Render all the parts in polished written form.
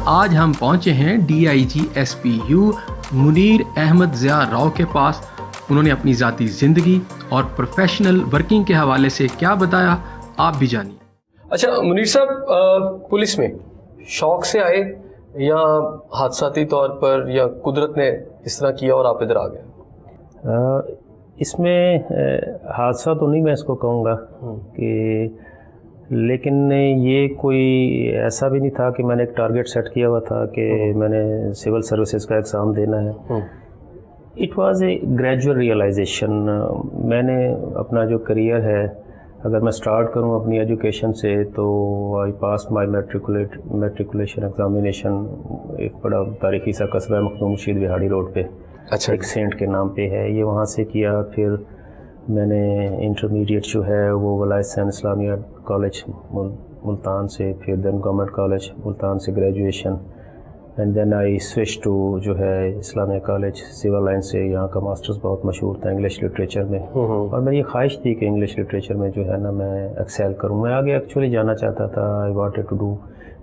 آج ہم پہنچے ہیں DIG SPU منیر احمد ضیاء راؤ کے پاس. انہوں نے اپنی ذاتی زندگی اور پروفیشنل ورکنگ کے حوالے سے کیا بتایا, آپ بھی جانیے. اچھا منیر صاحب, پولیس میں شوق سے آئے یا حادثاتی طور پر یا قدرت نے اس طرح کیا اور آپ ادھر آ گئے؟ اس میں حادثہ تو نہیں میں اس کو کہوں گا کہ, لیکن یہ کوئی ایسا بھی نہیں تھا کہ میں نے ایک ٹارگیٹ سیٹ کیا ہوا تھا کہ میں نے سول سروسز کا ایگزام دینا ہے. It was a gradual realisation. میں نے اپنا جو کریئر ہے, اگر میں سٹارٹ کروں اپنی ایجوکیشن سے, تو آئی پاس مائی میٹریکولیشن ایگزامینیشن. ایک بڑا تاریخی سا قصبہ ہے مخدوم رشید بہاڑی روڈ پہ, اچھا, ایک سینٹ کے نام پہ ہے, یہ وہاں سے کیا. پھر میں نے انٹرمیڈیٹ جو ہے وہ ولایت حسین اسلامیہ کالج ملتان سے, پھر دین گورنمنٹ کالج ملتان سے graduation, and then I switch to جو ہے اسلامیہ کالج سول لائن سے. یہاں کا ماسٹرز بہت مشہور تھا انگلش لٹریچر میں, اور میری یہ خواہش تھی کہ انگلش لٹریچر میں جو ہے نا میں ایکسیل کروں. میں آگے ایکچولی جانا چاہتا تھا. I wanted to do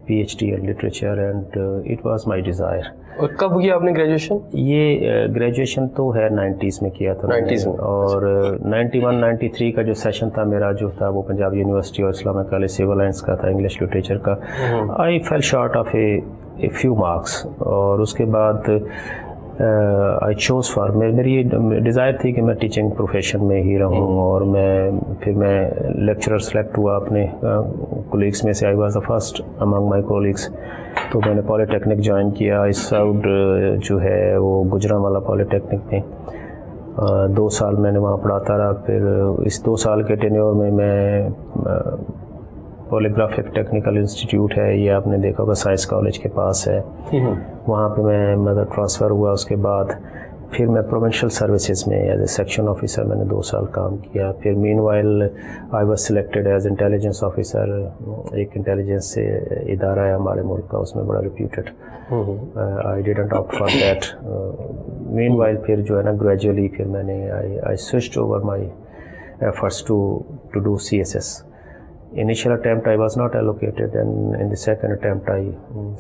PhD in literature and it was my desire. اور کب کیا آپ نے گریجویشن؟ یہ گریجویشن تو ہے 90s میں کیا تھا 90s میں, اور 91-93 کا جو سیشن تھا میرا جو تھا وہ پنجاب یونیورسٹی اور اسلامیہ کالج سول لائنس کا تھا, انگلش لٹریچر کا. I fell short of a few marks, اور اس کے بعد آئی چوز فار, میری یہ ڈیزائر تھی کہ میں ٹیچنگ پروفیشن میں ہی رہوں, اور پھر میں لیکچرر سلیکٹ ہوا اپنے کولیگس میں سے. I was the first Umang my colleagues. تو میں نے پالی ٹیکنک جوائن کیا. آئی سروڈ جو ہے وہ گجرانوالہ پالی ٹیکنک میں 2 سال میں نے وہاں پڑھاتا رہا. پھر اس 2 سال کے ٹینیور میں پولیگرافک ٹیکنیکل انسٹیٹیوٹ ہے, یہ آپ نے دیکھا ہوگا سائنس کالج کے پاس ہے, وہاں پہ میں مطلب ٹرانسفر ہوا. اس کے بعد پھر میں پروونشل سروسز میں ایز اے سیکشن آفیسر میں نے 2 سال کام کیا. پھر meanwhile I was selected as intelligence officer. ایک انٹیلیجنس سے ادارہ ہے ہمارے ملک کا, اس میں بڑا reputed. I didn't opt for that. Meanwhile پھر جو ہے نا گریجولی پھر میں نے I switched over my efforts to do CSS. Initial attempt I was not allocated, and in the second attempt I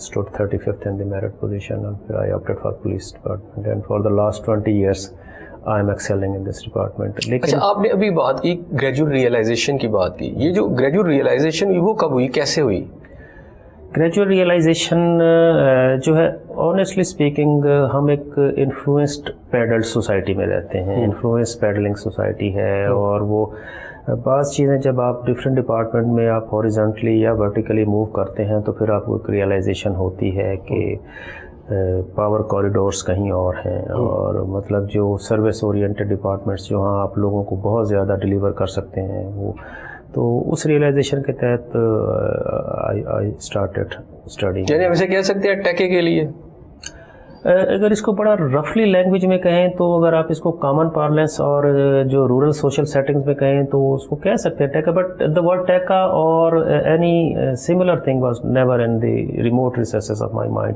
stood 35th in the merit position, and I opted for police department, and for the last 20 years I am excelling in this department. اچھا, آپ نے ابھی بات کی gradual realization کی بات کی, یہ جو گریجول ریئلائزیشن ہوئی وہ کب ہوئی, کیسے ہوئی؟ گریجول ریئلائزیشن جو ہے آنیسٹلی اسپیکنگ ہم ایک انفلوئنسڈ پیڈلڈ سوسائٹی میں رہتے ہیں. انفلوئنس پیڈلنگ سوسائٹی ہے, اور وہ بعض چیزیں جب آپ ڈفرینٹ ڈپارٹمنٹ میں آپ ہاریزونٹلی یا ورٹیکلی موو کرتے ہیں تو پھر آپ کو ایک ریئلائزیشن ہوتی ہے کہ پاور کوریڈورس کہیں اور ہیں, اور مطلب جو سروس اورینٹڈ ڈپارٹمنٹس جو ہاں آپ لوگوں کو بہت زیادہ ڈلیور کر سکتے ہیں, وہ تو اس ریئلائزیشن کے تحت آئی اسٹارٹیڈ اسٹڈی. یعنی ہم اسے کہہ سکتے ہیں ٹیکے کے لیے, اگر اس کو بڑا رفلی لینگویج میں کہیں تو, اگر آپ اس کو کامن پارلنس اور جو رورل سوشل سیٹنگز میں کہیں تو اس کو کہہ سکتے ہیں ٹیکا, بٹ دا ورڈ ٹیکا اور any similar thing was never in the remote recesses of my mind.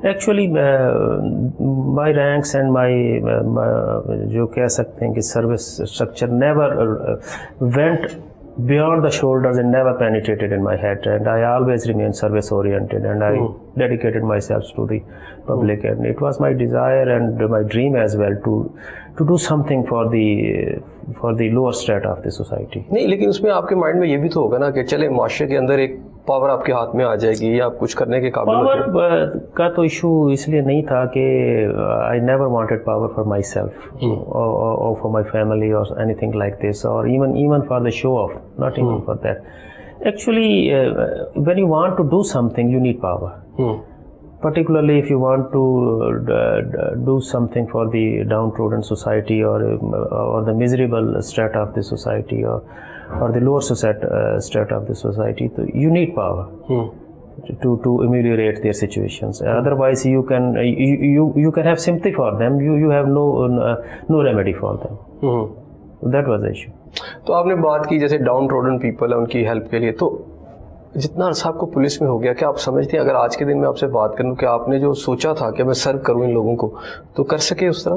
Actually my ranks and my جو کہہ سکتے ہیں کہ service structure never went beyond the shoulders and never penetrated in my head, and I always remained service oriented, and I dedicated myself to the public, and it was my desire and my dream as well to do something for the lower strata of the society. نہیں, لیکن اس میں آپ کے mind میں یہ بھی تو ہوگا نا کہ چلے معاشرے کے اندر ایک پاور آپ کے ہاتھ میں آ جائے گی یا آپ کچھ کرنے کے قابل ہو جائیں. پاور کا تو ایشو اس لیے نہیں تھا کہ I never wanted power for myself اور فار مائی فیملی اور اینی تھنگ لائک دس, اور even for the show off, not even for that. Actually when you want to do something you need power, particularly if you want to do something for the downtrodden society or the miserable strata of the society or the lower strata of the society, so you need power to ameliorate their situations. Otherwise you can have sympathy for them, you have no remedy for them. That was the issue. تو آپ نے بات کی جیسے down ٹروڈن people ہے ان کی help کے لیے, تو جتنا عرصہ آپ کو پولیس میں ہو گیا, کیا آپ سمجھتے ہیں اگر آج کے دن میں آپ سے بات کروں کہ آپ نے جو سوچا تھا کہ میں سرو کروں ان لوگوں کو, تو کر سکے اس طرح؟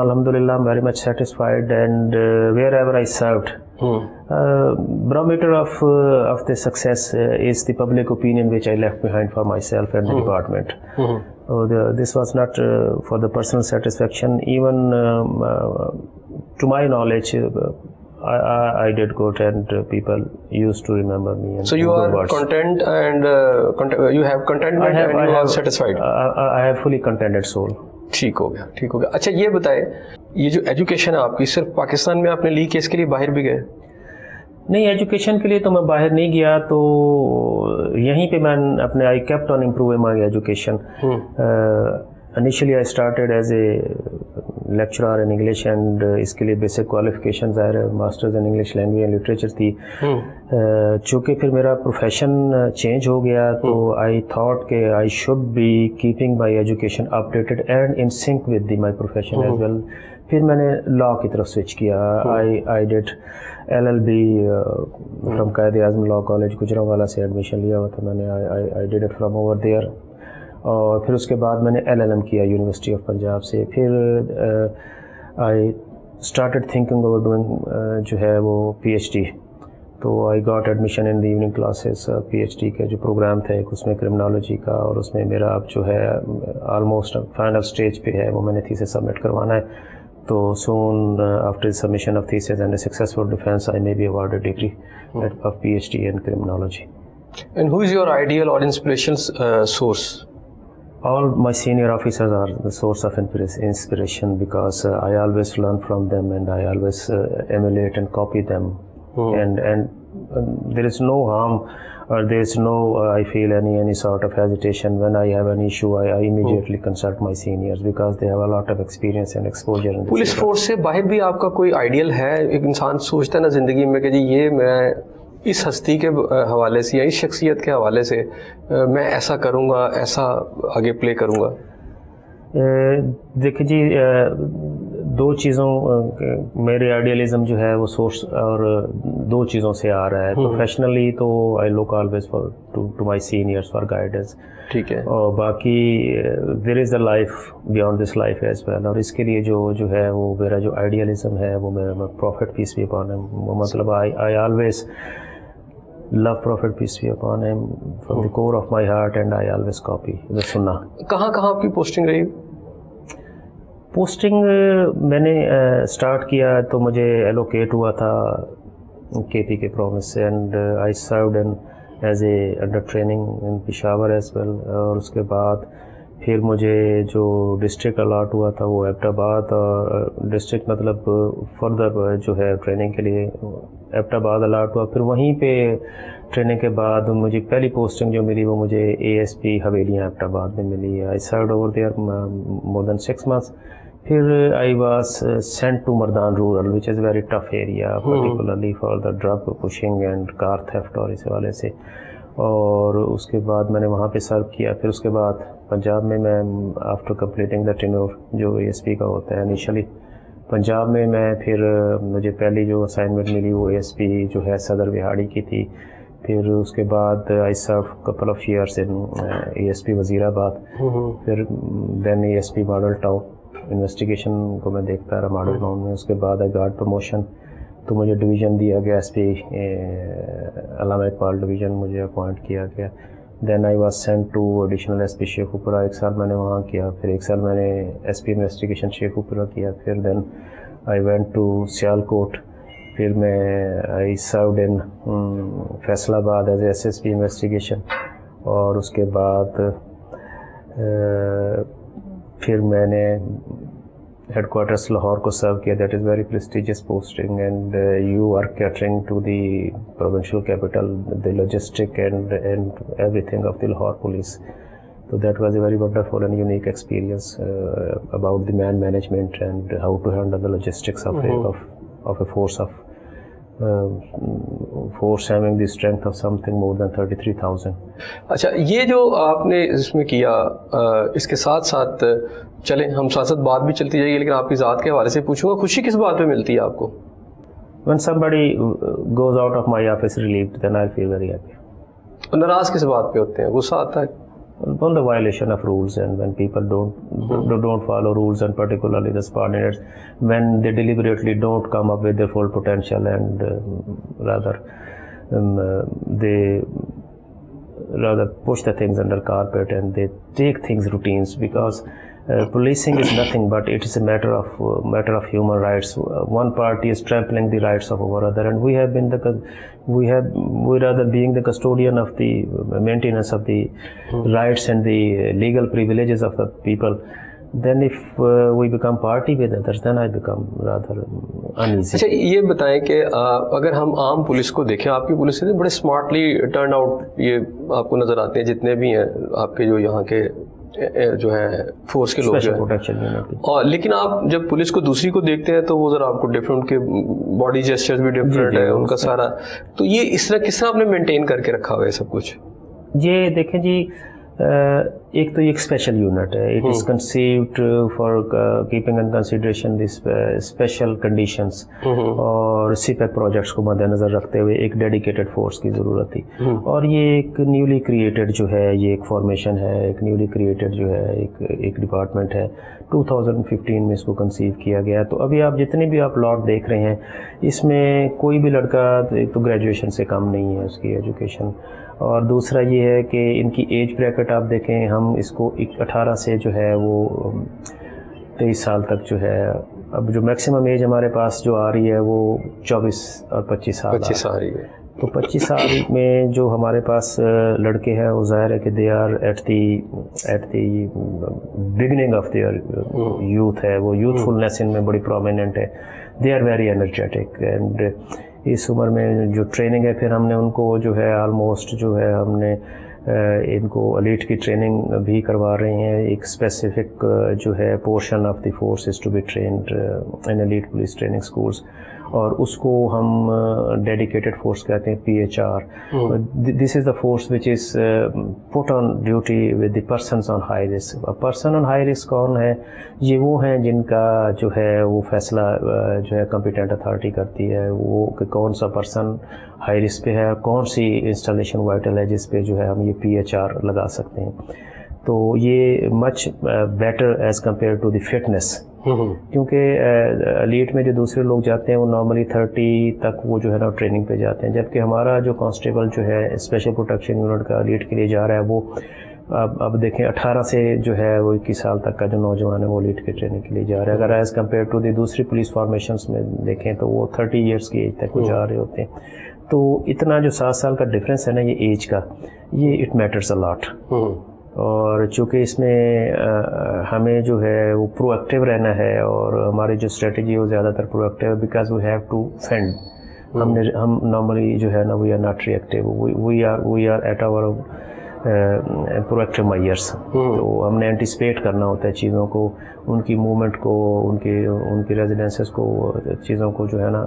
alhamdulillah, I'm very much satisfied, and wherever I served, barometer of the success is the public opinion which I left behind for myself and the department. This was not for the personal satisfaction. Even to my knowledge, I did good, and people used to remember me. And So you good are words. content, and you have contentment, and you are satisfied. I have fully contented soul. ٹھیک ہو گیا، ٹھیک ہو گیا. اچھا یہ بتائیں، یہ جو education ہے آپ کی صرف پاکستان میں آپ نے لی کہ اس کے لیے باہر بھی گئے؟ نہیں، ایجوکیشن کے لیے تو میں باہر نہیں گیا، تو یہیں پہ میں اپنے I kept on improving my education. Initially I started as a lecturer in English, and اس کے لیے بیسک کوالیفیکیشن ظاہر ہے masters in English language and literature تھی. چونکہ پھر میرا پروفیشن چینج ہو گیا، تو آئی تھاٹ کہ I should be keeping my education updated and in sync with the my profession as well. پھر میں نے لا کی طرف سوئچ کیا. I did LLB from Quaid Azam law college Gujranwala سے ایڈمیشن لیا ہوا تھا میں نے. I did it from over there. اور پھر اس کے بعد میں نے LLM کیا یونیورسٹی آف پنجاب سے. پھر I started thinking over doing جو ہے وہ PhD. تو I got admission in the evening classes. PhD کے جو پروگرام تھے اس میں کرمنالوجی کا، اور اس میں میرا اب جو ہے آلموسٹ فائنل اسٹیج پہ ہے، وہ میں نے تھیسس سبمٹ کروانا ہے. تو soon after submission of thesis and a successful defence I may be awarded degree of PhD in criminology. And who is your ideal or inspirational source? All my senior officers are the source of inspiration, because I always learn from them, and I always emulate and copy them. And there is no harm, or there is no I feel any sort of hesitation when I have an issue. I immediately consult my seniors, because they have a lot of experience and exposure in this. Police force سے باہر بھی آپ کا کوئی ideal ہے؟ ایک انسان سوچتا ہے نا زندگی میں کہ جی یہ میں اس ہستی کے حوالے سے یا اس شخصیت کے حوالے سے میں ایسا کروں گا، ایسا آگے پلے کروں گا. دیکھیں جی، دو چیزوں میرے آئیڈیالزم جو ہے وہ سورس اور دو چیزوں سے آ رہا ہے. پروفیشنلی تو I look always for to my seniors for guidance. ٹھیک ہے. اور باقی there is a life beyond this life as well. اور اس کے لیے جو ہے وہ میرا جو آئیڈیالزم ہے وہ میرا پروفٹ پیس بھی اپان ہم، وہ مطلب I always love Prophet peace be upon him from the core of my heart, and I always copy the Sunnah. کہاں آپ کی پوسٹنگ رہی؟ پوسٹنگ میں نے اسٹارٹ کیا تو مجھے ایلوکیٹ ہوا تھا KP کے پروونس سے، and I served as a under training in Peshawar as well. اور اس کے بعد پھر مجھے جو ڈسٹرکٹ الاٹ ہوا تھا وہ ایبٹ آباد، اور ڈسٹرکٹ مطلب فردر جو ہے ٹریننگ کے لیے ایبٹ آباد الاٹ ہوا. پھر وہیں پہ ٹریننگ کے بعد مجھے پہلی پوسٹنگ جو ملی وہ مجھے ASP حویلیاں ایبٹ آباد میں ملی. I served over there more than 6 months. پھر I was sent to Mardan rural which is very tough area particularly for the drug pushing and car theft, اور اس حوالے سے. اور اس کے بعد میں نے وہاں پہ سرو کیا. پھر اس کے بعد پنجاب میں آفٹر کمپلیٹنگ دا ٹینور جو ASP کا ہوتا ہے انیشلی پنجاب میں پھر مجھے پہلی جو اسائنمنٹ ملی وہ ASP جو ہے صدر وہاڑی کی تھی. پھر اس کے بعد I serve couple of years in ASP Wazirabad. پھر then ASP model town investigation کو میں دیکھتا رہا ماڈل ٹاؤن میں. اس کے بعد آئی گاٹ پروموشن، تو مجھے ڈویژن دیا گیا SP علامہ اقبال ڈویژن مجھے اپوائنٹ کیا گیا. Then I was sent to additional SP Sheikhupura. 1 سال میں نے وہاں کیا. پھر 1 سال میں نے SP انویسٹیگیشن شیخوپورہ کیا. پھر دین آئی وینٹ ٹو سیالکوٹ. پھر میں آئی سروڈ ان فیصل آباد ایز اے SSP انویسٹیگیشن. اور اس کے بعد پھر میں نے ہیڈ کوارٹرس لاہور کو سرو کیا. That is very prestigious posting, and you are catering to the provincial capital, the logistic and everything of the Lahore police. So that was a very wonderful and unique experience about the man management and how to handle the logistics of a force having the strength of something more than 33,000. اچھا, یہ جو آپ نے اس میں کیا, اس کے ساتھ ساتھ چلیں ہم ساتھ بات بھی چلتی جائے گی, لیکن آپ کی ذات کے حوالے سے پوچھوں گا, خوشی کس بات پہ ملتی ہے آپ کو؟ When somebody goes out of my office relieved, then I feel very happy. ناراض کس بات پہ ہوتے ہیں؟ غصہ آتا ہے؟ on the violation of rules, and when people don't follow rules, and particularly the subordinates, when they deliberately don't come up with their full potential, and they rather push the things under carpet, and they take things routines, because policing is nothing but it is a matter of human rights. One party is trampling the rights of our other, and we rather being the custodian of the maintenance of the rights and the legal privileges of the people. Then if we become party with others, then I become rather uneasy. اچھا یہ بتائیں کہ اگر ہم عام police کو دیکھیں، آپ کی پولیس سے بڑے اسمارٹلی ٹرن آؤٹ یہ آپ کو نظر آتے ہیں جتنے بھی ہیں آپ کے جو یہاں کے جو ہے فورس کے لوگ ہیں، اور لیکن آپ جب پولیس کو دوسری کو دیکھتے ہیں تو وہ ذرا آپ کو ڈفرینٹ کے باڈی جیسچرز بھی ڈفرینٹ ہے ان کا سارا، تو یہ اس طرح کس طرح آپ نے مینٹین کر کے رکھا ہوا ہے سب کچھ؟ یہ دیکھیں جی، ایک تو یہ ایک اسپیشل یونٹ ہے. It is conceived for keeping in consideration the special conditions, اور سی پیک پروجیکٹس کو مد نظر رکھتے ہوئے ایک ڈیڈیکیٹڈ فورس کی ضرورت تھی. اور یہ ایک نیولی کریٹڈ جو ہے یہ ایک فارمیشن ہے، ایک نیولی کریٹڈ جو ہے ایک ڈپارٹمنٹ ہے. 2015 میں اس کو کنسیو کیا گیا. تو ابھی آپ جتنے بھی آپ لاٹ دیکھ رہے ہیں اس میں کوئی بھی لڑکا ایک تو گریجویشن سے کم نہیں ہے اس کی ایجوکیشن، اور دوسرا یہ ہے کہ ان کی ایج بریکٹ آپ دیکھیں، ہم اس کو 18 سے جو ہے وہ 23 سال تک جو ہے، اب جو میکسیمم ایج ہمارے پاس جو آ رہی ہے وہ 24 اور 25 سال آ رہی ہے. تو 25 سال میں جو ہمارے پاس لڑکے ہیں وہ ظاہر ہے کہ they are at the beginning of their youth ہے، وہ یوتھفلنیس ان میں بڑی پرومیننٹ ہے. They are very energetic, and اس عمر میں جو ٹریننگ ہے پھر ہم نے ان کو جو ہے آلموسٹ جو ہے ہم نے ان کو ایلیٹ کی ٹریننگ بھی کروا رہے ہیں. ایک اسپیسیفک جو ہے portion of the force is to be trained in elite police training schools, اور اس کو ہم ڈیڈیکیٹڈ فورس کہتے ہیں PHR. This is the force which is put on duty with the persons on high risk. Person on high risk کون ہے؟ یہ وہ ہیں جن کا جو ہے وہ فیصلہ جو ہے کمپیٹنٹ اتھارٹی کرتی ہے وہ کہ کون سا پرسن ہائی رسک پہ ہے اور کون سی انسٹالیشن وائٹل ہے جس پہ جو ہے ہم یہ PHR لگا سکتے ہیں. تو یہ much better as compared to the fitness, کیونکہ ایلیٹ میں جو دوسرے لوگ جاتے ہیں وہ نارملی 30 تک وہ جو ہے نا ٹریننگ پہ جاتے ہیں، جبکہ ہمارا جو کانسٹیبل جو ہے اسپیشل پروٹیکشن یونٹ کا ایلیٹ کے لیے جا رہا ہے وہ اب دیکھیں 18 سے جو ہے وہ 21 سال تک کا جو نوجوان ہے وہ ایلیٹ کی ٹریننگ کے لیے جا رہا ہے. اگر ایز کمپیئر ٹو دی دوسری پولیس فارمیشنس میں دیکھیں تو وہ 30 ایئرس کی ایج تک وہ جا رہے ہوتے ہیں. تو اتنا جو 7 سال کا ڈفرینس ہے نا یہ ایج کا، یہ اٹ میٹرز اے لاٹ. اور چونکہ اس میں ہمیں جو ہے وہ پرو ایکٹیو رہنا ہے، اور ہماری جو اسٹریٹجی ہے وہ زیادہ تر پرو ایکٹیو ہے، because we have to fend. ہم نارملی جو ہے نا we are not reactive, we are at our proactive measures. تو ہم نے اینٹیسپیٹ کرنا ہوتا ہے چیزوں کو، ان کی موومنٹ کو، ان کی ریزیڈنسز کو، چیزوں کو جو ہے نا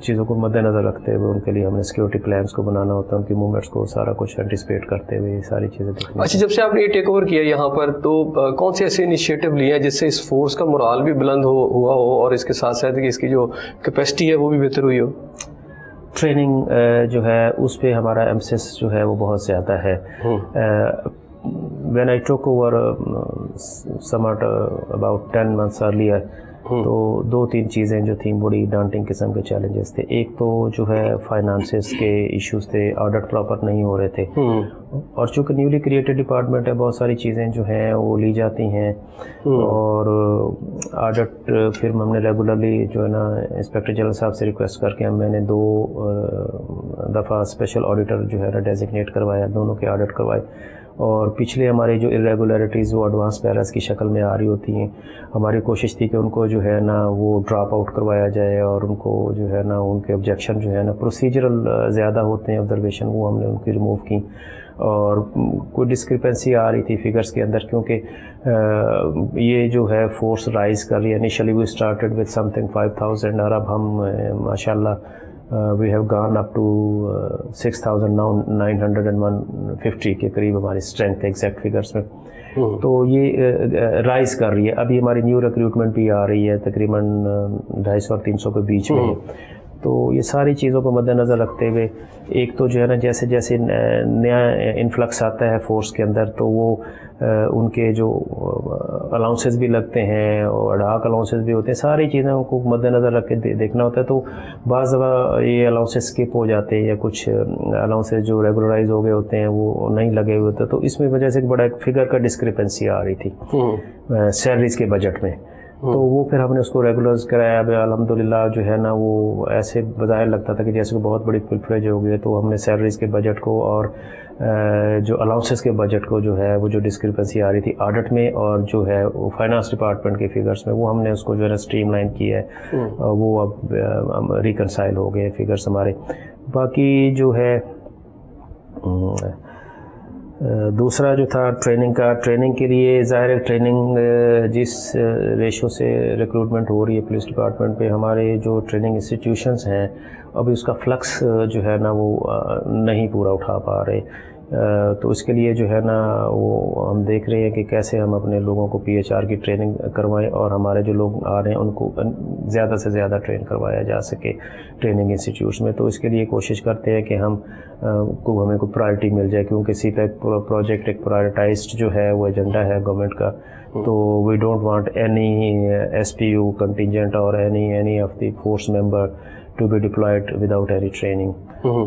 چیزوں کو مد نظر رکھتے ہوئے ان کے لیے ہم نے سیکورٹی پلانس کو بنانا ہوتا ہے، ان کی موومنٹس کو سارا کچھ اینٹیسپیٹ کرتے ہوئے یہ ساری چیزیں دیکھنا. اچھا، جب سے آپ نے یہ ٹیک اوور کیا یہاں پر تو کون سے ایسے انیشیٹو لیے ہیں جس سے اس فورس کا مورال بھی بلند ہوا ہو اور اس کے ساتھ ساتھ کہ اس کی جو کیپیسٹی ہے وہ بھی بہتر ہوئی ہو؟ ٹریننگ جو ہے اس پہ ہمارا ایمسس جو ہے وہ بہت زیادہ ہے. when I took over somewhat about 10 months earlier تو 2-3 چیزیں جو تھیں بڑی ڈانٹنگ قسم کے چیلنجز تھے. ایک تو جو ہے فائنانسز کے ایشوز تھے، آڈٹ پراپر نہیں ہو رہے تھے، اور چونکہ نیولی کریٹڈ ڈپارٹمنٹ ہے بہت ساری چیزیں جو ہیں وہ لی جاتی ہیں، اور آڈٹ پھر ہم نے ریگولرلی جو ہے نا انسپیکٹر جنرل صاحب سے ریکویسٹ کر کے میں نے 2 دفعہ اسپیشل آڈیٹر جو ہے نا ڈیزگنیٹ کروایا، دونوں کے آڈٹ کروائے. اور پچھلے ہمارے جو irregularities وہ ایڈوانس پیراز کی شکل میں آ رہی ہوتی ہیں، ہماری کوشش تھی کہ ان کو جو ہے نا وہ ڈراپ آؤٹ کروایا جائے، اور ان کو جو ہے نا ان کے آبجیکشن جو ہے نا پروسیجرل زیادہ ہوتے ہیں آبزرویشن، وہ ہم نے ان کی ریموو کی. اور کوئی ڈسکرپنسی آ رہی تھی فگرس کے اندر، کیونکہ یہ جو ہے فورس رائز کر رہی ہے. Initially we started with something 5000، اور اب ہم ماشاء اللہ we have gone up to 6,950 کے قریب ہماری اسٹرینتھ ایگزیکٹ فگرس میں. تو یہ رائز کر رہی ہے. ابھی ہماری نیو ریکروٹمنٹ بھی آ رہی ہے تقریباً 250 اور 300 کے بیچ میں. تو یہ ساری چیزوں کو مد نظر رکھتے ہوئے ایک تو جو ہے نا جیسے جیسے نیا انفلکس آتا ہے فورس کے اندر تو وہ ان کے جو الاؤنسز بھی لگتے ہیں اور اڈاک الاؤنسز بھی ہوتے ہیں, ساری چیزیں کو مد نظر رکھ کے دیکھنا ہوتا ہے. تو بعض دفعہ یہ الاؤنسز اسکپ ہو جاتے ہیں یا کچھ الاؤنسز جو ریگولرائز ہو گئے ہوتے ہیں وہ نہیں لگے ہوئے ہوتے, تو اس میں وجہ سے ایک بڑا ایک فگر کا ڈسکرپنسی آ رہی تھی سیلریز کے بجٹ میں. تو وہ پھر ہم نے اس کو ریگولرز کرایا. اب الحمدللہ جو ہے نا وہ ایسے بظاہر لگتا تھا کہ جیسے کہ بہت بڑی پلفریج ہو گئی ہے, تو ہم نے سیلریز کے بجٹ کو اور جو الاؤنسز کے بجٹ کو جو ہے وہ جو ڈسکرپنسی آ رہی تھی آڈٹ میں اور جو ہے فائنانس ڈپارٹمنٹ کے فگرز میں, وہ ہم نے اس کو جو ہے نا اسٹریم لائن کیا ہے. وہ اب ریکنسائل ہو گئے فگرز ہمارے. باقی جو ہے دوسرا جو تھا ٹریننگ کا, ٹریننگ کے لیے ظاہر ہے ٹریننگ جس ریشو سے ریکروٹمنٹ ہو رہی ہے پولیس ڈپارٹمنٹ پہ, ہمارے جو ٹریننگ انسٹیٹیوشنز ہیں ابھی اس کا فلکس جو ہے نا وہ نہیں پورا اٹھا پا رہے. تو اس کے لیے جو ہے نا وہ ہم دیکھ رہے ہیں کہ کیسے ہم اپنے لوگوں کو پی ایچ آر کی ٹریننگ کروائیں اور ہمارے جو لوگ آ رہے ہیں ان کو زیادہ سے زیادہ ٹرین کروایا جا سکے ٹریننگ انسٹیٹیوٹس میں. تو اس کے لیے کوشش کرتے ہیں کہ ہمیں کوئی پرائرٹی مل جائے, کیونکہ سی پیک پروجیکٹ ایک پرائرٹائزڈ جو ہے وہ ایجنڈا ہے گورنمنٹ کا. تو we don't want any S P U contingent اور any of the force member to be deployed without any training.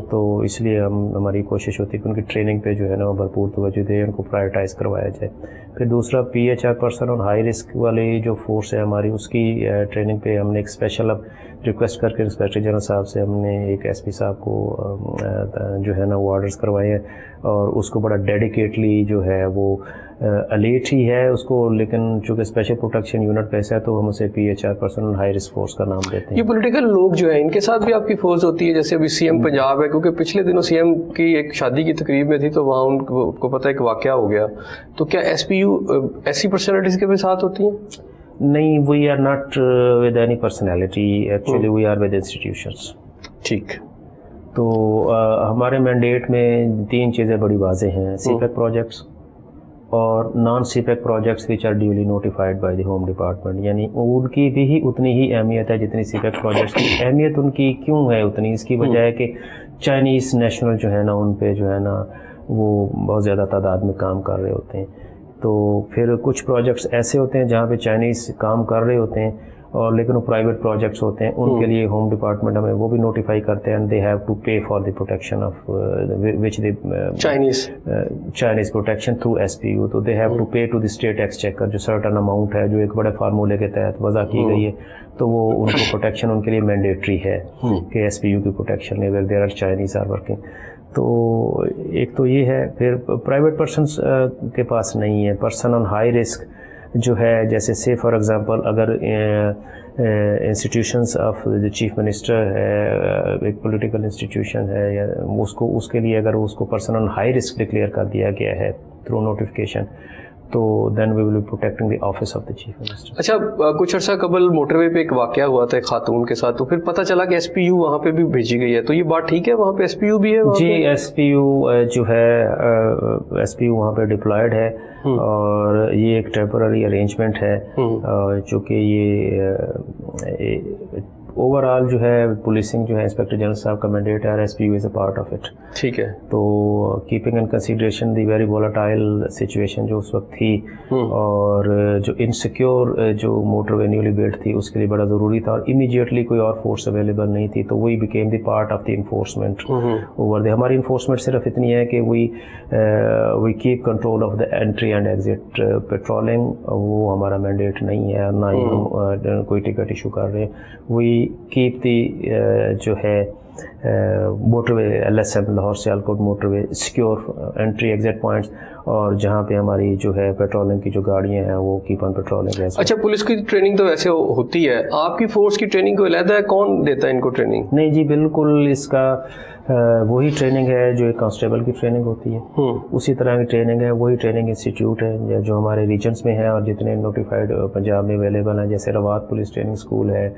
تو اس لیے ہماری کوشش ہوتی ہے کہ ان کی ٹریننگ پہ جو ہے نا وہ بھرپور توجہ دے, ان کو پرائرٹائز کروایا جائے. پھر دوسرا پی ایچ آر پرسن اور ہائی رسک والی جو فورس ہے ہماری, اس کی ٹریننگ پہ ہم نے ایک اسپیشل اب ریکویسٹ کر کے انسپیکٹر جنرل صاحب سے ہم نے ایک ایس پی صاحب کو جو ہے نا وہ آرڈرز کروائے ہیں, اور اس کو بڑا ڈیڈیکیٹلی جو ہے وہ الیٹ ہی ہے اس کو, لیکن چونکہ اسپیشل پروٹیکشن یونٹ پیسہ ہے تو ہم اسے P H R personal high risk force کا نام دیتے ہیں. یہ پولیٹیکل لوگ جو ہیں ان کے ساتھ بھی آپ کی فورس ہوتی ہے, جیسے ابھی سی ایم پنجاب ہے, کیونکہ پچھلے دنوں سی ایم کی ایک شادی کی تقریب میں تھی تو وہاں ان کو پتہ ایک واقعہ ہو گیا, تو کیا ایس پی یو ایسی پرسنالٹیز کے بھی ساتھ ہوتی ہیں؟ نہیں, we are not with any personality, actually we are with institutions. ٹھیک. تو ہمارے مینڈیٹ میں 3 چیزیں بڑی واضح ہیں, سی پیک پروجیکٹس اور non CPEC projects which are duly notified by the home department. یعنی ان کی بھی اتنی ہی اہمیت ہے جتنی سی پیک پروجیکٹس کی. اہمیت ان کی کیوں ہے اتنی, اس کی وجہ ہے کہ چائنیز نیشنل جو ہے نا ان پہ جو ہے نا وہ بہت زیادہ تعداد میں کام کر رہے ہوتے ہیں. تو پھر کچھ پروجیکٹس ایسے ہوتے ہیں جہاں پہ چائنیز کام کر رہے ہوتے ہیں اور لیکن وہ پرائیویٹ پروجیکٹس ہوتے ہیں, ان کے لیے ہوم ڈپارٹمنٹ ہمیں وہ بھی نوٹیفائی کرتے ہیں, and they have to pay for the protection of which the Chinese protection through S P U. تو they have to pay to the state exchequer, جو سرٹن اماؤنٹ ہے جو ایک بڑے فارمولے کے تحت وضع کی گئی ہے, تو وہ ان کو پروٹیکشن ان کے لیے مینڈیٹری ہے کہ ایس پی یو کی پروٹیکشن اگر there are Chinese are working. تو ایک تو یہ ہے. پھر پرائیویٹ پرسنس کے پاس نہیں ہے. پرسن آن ہائی رسک جو ہے, جیسے سے فار ایگزامپل اگر institutions of the chief minister ہے, ایک پولیٹیکل انسٹیٹیوشن ہے, یا اس کے لیے اگر اس کو person on high risk declare کر دیا گیا ہے تھرو نوٹیفیکیشن, تو then we will be protecting the office of the chief minister. اچھا, کچھ عرصہ قبل موٹر وے پہ ایک واقعہ ہوا تھا ایک خاتون کے ساتھ, تو پھر پتہ چلا کہ ایس پی یو وہاں پہ بھی بھیجی گئی ہے, تو یہ بات ٹھیک ہے وہاں پہ ایس پی یو بھی ہے؟ جی, ایس پی یو جو ہے ایس پی یو وہاں پہ ڈپلائڈ ہے, اور یہ ایک ٹیمپرری ارینجمنٹ ہے, چونکہ یہ اوور آل جو ہے پولیسنگ جو ہے انسپیکٹر جنرل صاحب کا مینڈیٹ ہے, S P you is a part of it. ٹھیک ہے. تو keeping in consideration the very volatile situation جو اس وقت تھی, اور جو انسیکیور جو موٹر وے نیولی بلڈ تھی, اس کے لیے بڑا ضروری تھا, اور امیجیٹلی کوئی اور فورس اویلیبل نہیں تھی, تو وہی became the part of the enforcement over the. ہماری انفورسمنٹ صرف اتنی ہے کہ we keep control of the entry and exit patrolling, وہ ہمارا مینڈیٹ نہیں ہے, نہ ہی ہم کوئی ٹکٹ ایشو کر رہے ہیں. وی کیپ دی جو ہے motorway L S M Lahore Sialkot motorway secure entry exit points, اور جہاں پہ ہماری جو ہے پیٹرولنگ کی جو گاڑیاں ہیں وہ کیپ آن پیٹرولنگ. اچھا, پولیس کی ٹریننگ تو ویسے ہوتی ہے, آپ کی فورس کی ٹریننگ کو علیحدہ ہے, کون دیتا ہے ان کو ٹریننگ؟ نہیں جی, بالکل اس کا وہی ٹریننگ ہے جو ایک کانسٹیبل کی ٹریننگ ہوتی ہے, اسی طرح کی ٹریننگ ہے. وہی ٹریننگ انسٹیٹیوٹ ہے جو ہمارے ریجنس میں ہے, اور جتنے نوٹیفائڈ پنجاب میں اویلیبل ہیں, جیسے روات پولیس ٹریننگ اسکول ہے,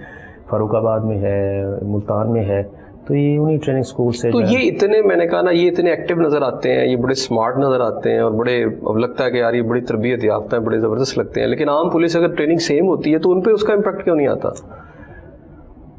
فاروق آباد میں ہے, ملتان میں ہے, تو یہ انہی ٹریننگ اسکول سے. تو یہ اتنے, میں نے کہا نا, یہ اتنے ایکٹیو نظر آتے ہیں, یہ بڑے اسمارٹ نظر آتے ہیں, اور بڑے اب لگتا ہے کہ یار یہ بڑی تربیت یافتہ ہیں, بڑے زبردست لگتے ہیں, لیکن عام پولیس اگر ٹریننگ سیم ہوتی ہے تو ان پہ اس کا امپیکٹ کیوں نہیں آتا؟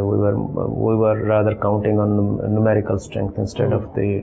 we were rather counting on numerical strength instead of the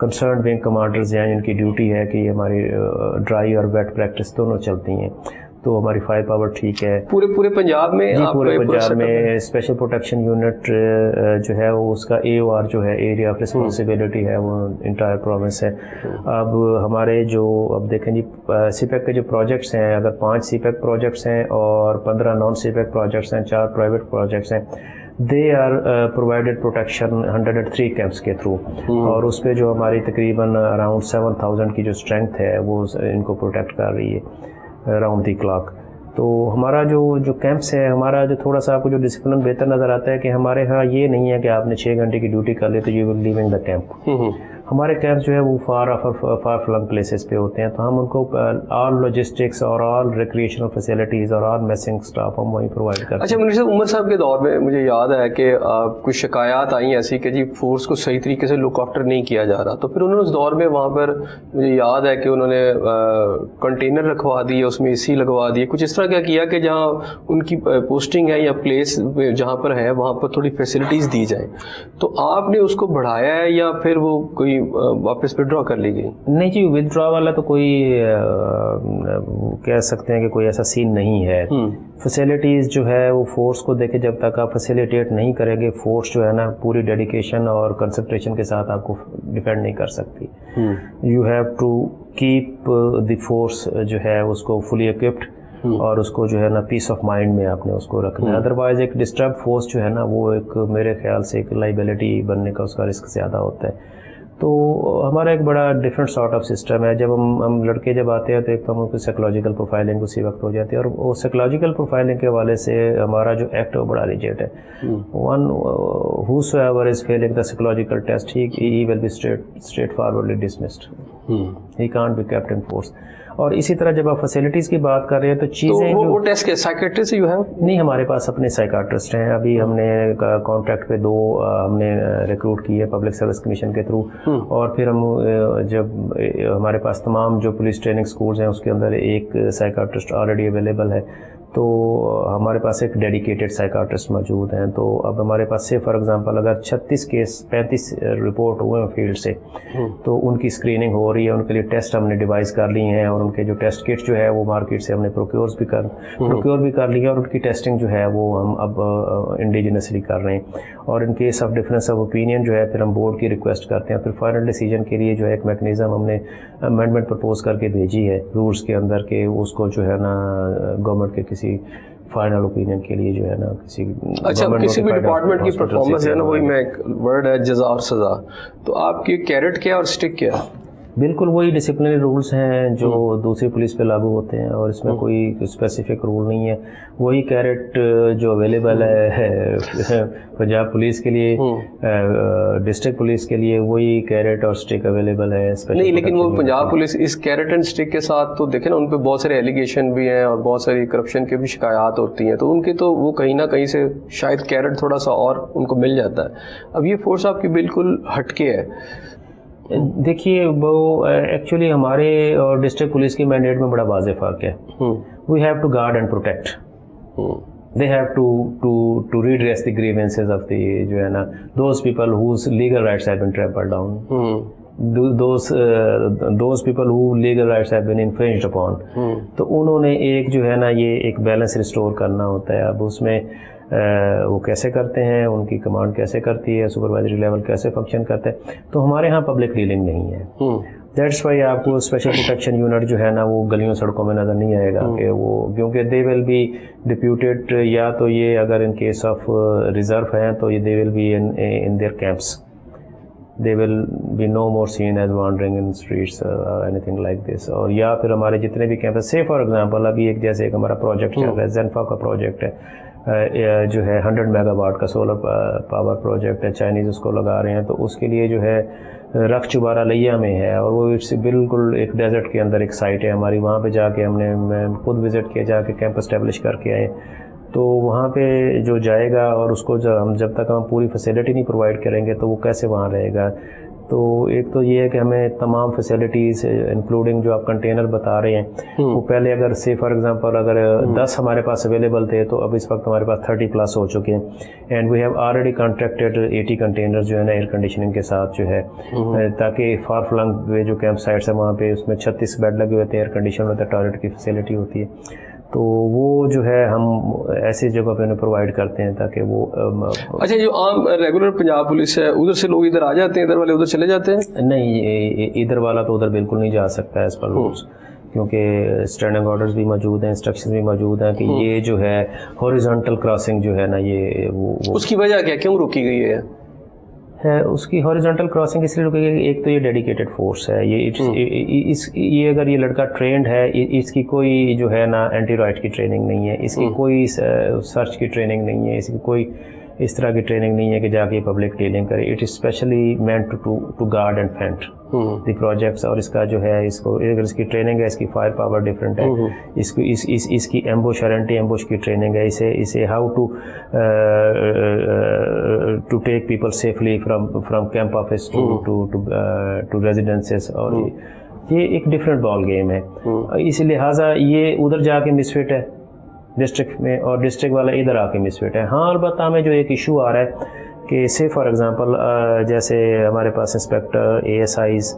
concerned wing commanders ہیں، ان کی ڈیوٹی ہے کہ ہماری ڈرائی اور ویٹ پریکٹس دونوں چلتی ہیں، تو ہماری فائر پاور ٹھیک ہے پورے پنجاب میں. جی پورے پنجاب میں اسپیشل پروٹیکشن یونٹ جو ہے وہ اس کا AOR جو ہے ایریا آف رسپانسبلٹی ہے وہ انٹائر پروونس ہے. اب ہمارے جو اب دیکھیں جی سی پیک کے جو پروجیکٹس ہیں، اگر 5 سی پیک پروجیکٹس ہیں اور 15 نان سی پیک پروجیکٹس ہیں، 4 پرائیویٹ پروجیکٹس ہیں، they are provided protection 103 camps کے تھرو، اور اس پہ جو ہماری تقریباً اراؤنڈ 7000 کی جو اسٹرینتھ ہے وہ ان کو پروٹیکٹ کر رہی ہے راؤنڈ دی کلاک. تو ہمارا جو کیمپس ہے، ہمارا جو تھوڑا سا آپ کو جو ڈسپلن بہتر نظر آتا ہے کہ ہمارے ہاں یہ نہیں ہے کہ آپ نے 6 گھنٹے کی ڈیوٹی کر لی تو you will leaving the camp. ہمارے کیمپس جو ہے وہ فار فلنگ پلیسز پہ ہوتے ہیں، تو ہم ان کو آل لاجسٹکس اور آل ریکریشنل فیسلٹیز اور آل میسنگ اسٹاف ہم وہیں پرووائڈ کرتے ہیں. اچھا منیر صاحب، عمر صاحب کے دور میں مجھے یاد ہے کہ کچھ شکایات آئیں ایسی کہ جی فورس کو صحیح طریقے سے لک آفٹر نہیں کیا جا رہا، تو پھر انہوں نے اس دور میں وہاں پر مجھے یاد ہے کہ انہوں نے کنٹینر رکھوا دیے، اس میں AC لگوا دیے، کچھ اس طرح کیا کہ جہاں ان کی پوسٹنگ ہے یا پلیس جہاں پر ہے وہاں پر تھوڑی فیسلٹیز دی جائیں. تو آپ نے اس کو بڑھایا ہے یا پھر وہ کوئی واپس ودرا کر لی گئی؟ نہیں جی، ودرا والا تو کوئی کہہ سکتے ہیں کہ کوئی ایسا سین نہیں ہے. فیسلٹیز جو ہے وہ فورس کو دیکھے جب تک آپ فیسیلیٹیٹ نہیں کریں گے، فورس جو ہے نا پوری ڈیڈیکیشن اور کنسنٹریشن کے ساتھ آپ کو ڈیفینڈ نہیں کر سکتی. You have to keep the force جو ہے اس کو فلی ایکوپڈ، اور اس کو جو ہے نا پیس آف مائنڈ میں آپ نے اس کو رکھنا ہے. ادروائز ایک ڈسٹرب فورس جو ہے نا وہ ایک میرے خیال سے ایک لائبلٹی بننے کا اس کا رسک زیادہ ہوتا ہے. تو ہمارا ایک بڑا ڈفرینٹ سارٹ آف سسٹم ہے. جب ہم لڑکے جب آتے ہیں تو ایک تو ہم ان کی سائیکولوجیکل پروفائلنگ اسی وقت ہو جاتی ہے، اور وہ سائیکولوجیکل پروفائلنگ کے حوالے سے ہمارا جو ایکٹ ہے وہ بڑا ریجیٹ ہے. One however is failing the psychological test he will be straightforwardly dismissed, he can't be kept in force. اور اسی طرح جب آپ فیسلٹیز کی بات کر رہے ہیں تو چیزیں وہ ٹیسٹ کے سائیکیٹرسٹ یو ہیو؟ نہیں، ہمارے پاس اپنے سائیکاٹرسٹ ہیں. ابھی ہم نے کانٹریکٹ پہ 2 ہم نے ریکروٹ کی ہے پبلک سروس کمیشن کے تھرو، اور پھر ہم جب ہمارے پاس تمام جو پولیس ٹریننگ سکولز ہیں اس کے اندر ایک سائیکاٹرسٹ آلریڈی اویلیبل ہے، تو ہمارے پاس ایک ڈیڈیکیٹڈ سائیکاٹرسٹ موجود ہیں. تو اب ہمارے پاس سے فار ایگزامپل اگر 36 کیس 35 رپورٹ ہوئے ہیں فیلڈ سے، تو ان کی اسکریننگ ہو رہی ہے، ان کے لیے ٹیسٹ ہم نے ڈیوائز کر لی ہیں، اور ان کے جو ٹیسٹ کٹ جو ہے وہ مارکیٹ سے ہم نے پروکیور بھی کر لی ہے، اور ان کی ٹیسٹنگ جو ہے وہ ہم اب انڈیجنسلی کر رہے ہیں. اور in case of difference of opinion جو ہے پھر ہم بورڈ کی ریکویسٹ کرتے ہیں. پھر فائنل ڈیسیجن کے لیے جو ہے ایک میکنیزم ہم نے امینڈمنٹ پرپوز کر کے بھیجی ہے رولس کے اندر کہ اس کو جو ہے نا گورنمنٹ کے کسی فائنل اوپینین کے لیے جو ہے نا کسی بھی ڈپارٹمنٹ کی پرفارمنس ہے نا، وہی میں ایک ورڈ ہے جزا اور سزا. تو آپ کی کیرٹ کیا اور اسٹک کیا؟ بالکل وہی ڈسپلنری رولز ہیں جو دوسری پولیس پہ لاگو ہوتے ہیں، اور اس میں کوئی اسپیسیفک رول نہیں ہے. وہی کیرٹ جو اویلیبل ہے پنجاب پولیس کے لیے، ڈسٹرکٹ پولیس کے لیے وہی کیرٹ اور اسٹک اویلیبل ہے. نہیں، لیکن وہ پنجاب پولیس اس کیرٹ اینڈ اسٹک کے ساتھ تو دیکھیں نا ان پہ بہت سارے ایلیگیشن بھی ہیں اور بہت ساری کرپشن کی بھی شکایات ہوتی ہیں، تو ان کے تو وہ کہیں نہ کہیں سے شاید کیرٹ تھوڑا سا اور ان کو مل جاتا ہے. اب یہ فورس آپ کی بالکل ہٹ کے ہے. دیکھیے وہ ایکچولی ہمارے اور ڈسٹرکٹ پولیس کی مینڈیٹ میں بڑا واضح فرق ہے. We have to guard and protect, they have to redress the grievances of the جو ہے نا those people whose legal rights have been trampled down, those people who legal rights have been infringed upon. تو انہوں نے ایک جو ہے نا یہ ایک بیلنس ریسٹور کرنا ہوتا ہے. اب اس میں وہ کیسے کرتے ہیں، ان کی کمانڈ کیسے کرتی ہے، سپروائزری لیول کیسے فنکشن کرتے ہیں. تو ہمارے ہاں پبلک ڈیلنگ نہیں ہے. دیٹس وائی آپ کو اسپیشل پروٹیکشن یونٹ جو ہے نا وہ گلیوں سڑکوں میں نظر نہیں آئے گا کہ وہ، کیونکہ دے ول بی ڈپیوٹیڈ، یا تو یہ اگر ان کیس آف ریزرو ہیں تو یہ they will be in their camps, they will be no more seen as wandering in streets or anything like this. اور یا پھر ہمارے جتنے بھی کیمپس، سے فار ایگزامپل ابھی ایک جیسے ایک ہمارا پروجیکٹ چل رہا ہے، زینفا کا پروجیکٹ ہے جو ہے 100 میگا واٹ کا سولر پاور پروجیکٹ ہے، چائنیز اس کو لگا رہے ہیں. تو اس کے لیے جو ہے رکھ چبارہ لیا میں ہے، اور وہ بالکل ایک ڈیزرٹ کے اندر ایک سائٹ ہے ہماری. وہاں پہ جا کے ہم نے خود وزٹ کیا، جا کے کیمپ اسٹیبلش کر کے آئے. تو وہاں پہ جو جائے گا اور اس کو جب تک ہم پوری فیسلٹی نہیں پرووائڈ کریں گے تو وہ کیسے وہاں رہے گا. تو ایک تو یہ ہے کہ ہمیں تمام فیسلٹیز انکلوڈنگ جو آپ کنٹینر بتا رہے ہیں وہ پہلے اگر سے فار ایگزامپل اگر 10 ہمارے پاس اویلیبل تھے تو اب اس وقت ہمارے پاس 30 پلس ہو چکے ہیں. And we have already contracted 80 container جو ہے نا ایئر کنڈیشننگ کے ساتھ جو ہے تاکہ فار فلنگ جو کیمپ سائٹس ہیں وہاں پہ اس میں 36 بیڈ لگے ہوتے ہیں, ایئر کنڈیشن ہوتا ہے, ٹوائلٹ کی فیسلٹی ہوتی ہے. تو وہ جو ہے ہم ایسی جگہ پہ انہیں پرووائڈ کرتے ہیں تاکہ وہ اچھا جو عام ریگولر پنجاب پولیس ہے ادھر سے لوگ ادھر آ جاتے ہیں, ادھر والے ادھر چلے جاتے ہیں؟ نہیں, ادھر والا تو ادھر بالکل نہیں جا سکتا ہے ایز پر رولس, کیونکہ اسٹینڈنگ آرڈرز بھی موجود ہیں, انسٹرکشن بھی موجود ہیں کہ یہ جو ہے ہاریزونٹل کراسنگ جو ہے نا یہ وہ اس کی وجہ کیا, کیوں روکی گئی ہے؟ اس کی ہاریزونٹل کراسنگ اس لیے رکے گی, ایک تو یہ ڈیڈیکیٹڈ فورس ہے, یہ اگر یہ لڑکا ٹرینڈ ہے, اس کی کوئی جو ہے نا اینٹی رائٹ کی ٹریننگ نہیں ہے, اس کی کوئی سرچ کی ٹریننگ نہیں ہے, اس کی کوئی اس طرح کی ٹریننگ نہیں ہے کہ جا کے پبلک ڈیلنگ کرے. It is especially meant to guard and fend the projects. اور اس کا جو ہے اس کو اگر اس کی ٹریننگ ہے, اس کی فائر پاور ڈفرینٹ ہے, اس کو اس کی ایمبوش اور اینٹی ایمبوش کی ٹریننگ ہے, اسے how to take people safely from camp office to residences, اور یہ ایک ڈفرینٹ بال گیم ہے. اس لہٰذا یہ ادھر جا کے مس فٹ ہے ڈسٹرکٹ میں, اور ڈسٹرکٹ والا ادھر آ کے مس فٹ ہے. ہاں البتہ ہمیں جو ایک ایشو آ رہا ہے کہ سے فار ایگزامپل جیسے ہمارے پاس انسپیکٹر, اے ایس آئیز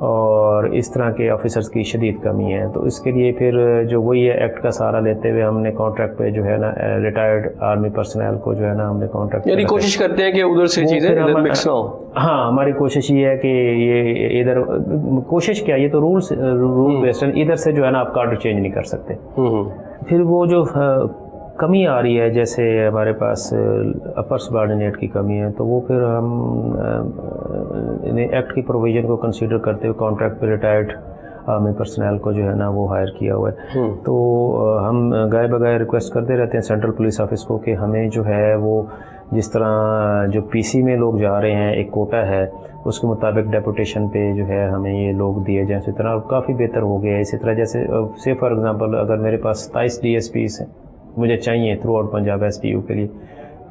اور اس طرح کے آفیسرز کی شدید کمی ہے, تو اس کے لیے پھر جو وہی ہے ایکٹ کا سہارا لیتے ہوئے ہم نے کانٹریکٹ پہ جو ہے نا ریٹائرڈ آرمی پرسنل کو جو ہے نا ہم نے کانٹریکٹ, یعنی کوشش کرتے ہیں کہ ادھر سے چیزیں ادھر مکس نہ ہو. ہاں ہماری کوشش یہ ہے کہ یہ ادھر کوشش کیا, یہ تو رول بیسڈ ہے, ادھر سے جو ہے نا آپ کارڈر چینج نہیں کر سکتے. پھر وہ جو کمی آ رہی ہے جیسے ہمارے پاس اپر سبارڈینیٹ کی کمی ہے, تو وہ پھر ہم ایکٹ کی پروویژن کو کنسیڈر کرتے ہوئے کانٹریکٹ پہ ریٹائرڈ آرمی پرسنل کو جو ہے نا وہ ہائر کیا ہوا ہے. تو ہم گائے بگائے ریکویسٹ کرتے رہتے ہیں سینٹرل پولیس آفس کو کہ ہمیں جو ہے وہ جس طرح جو پی سی میں لوگ جا رہے ہیں ایک کوٹا ہے اس کے مطابق ڈیپوٹیشن پہ جو ہے ہمیں یہ لوگ دیے جائیں. اسی طرح کافی بہتر ہو گیا ہے. اسی طرح جیسے سے فار ایگزامپل اگر میرے پاس 27 ڈی ایس پیز ہیں مجھے چاہیے through out Punjab S P you کے لیے,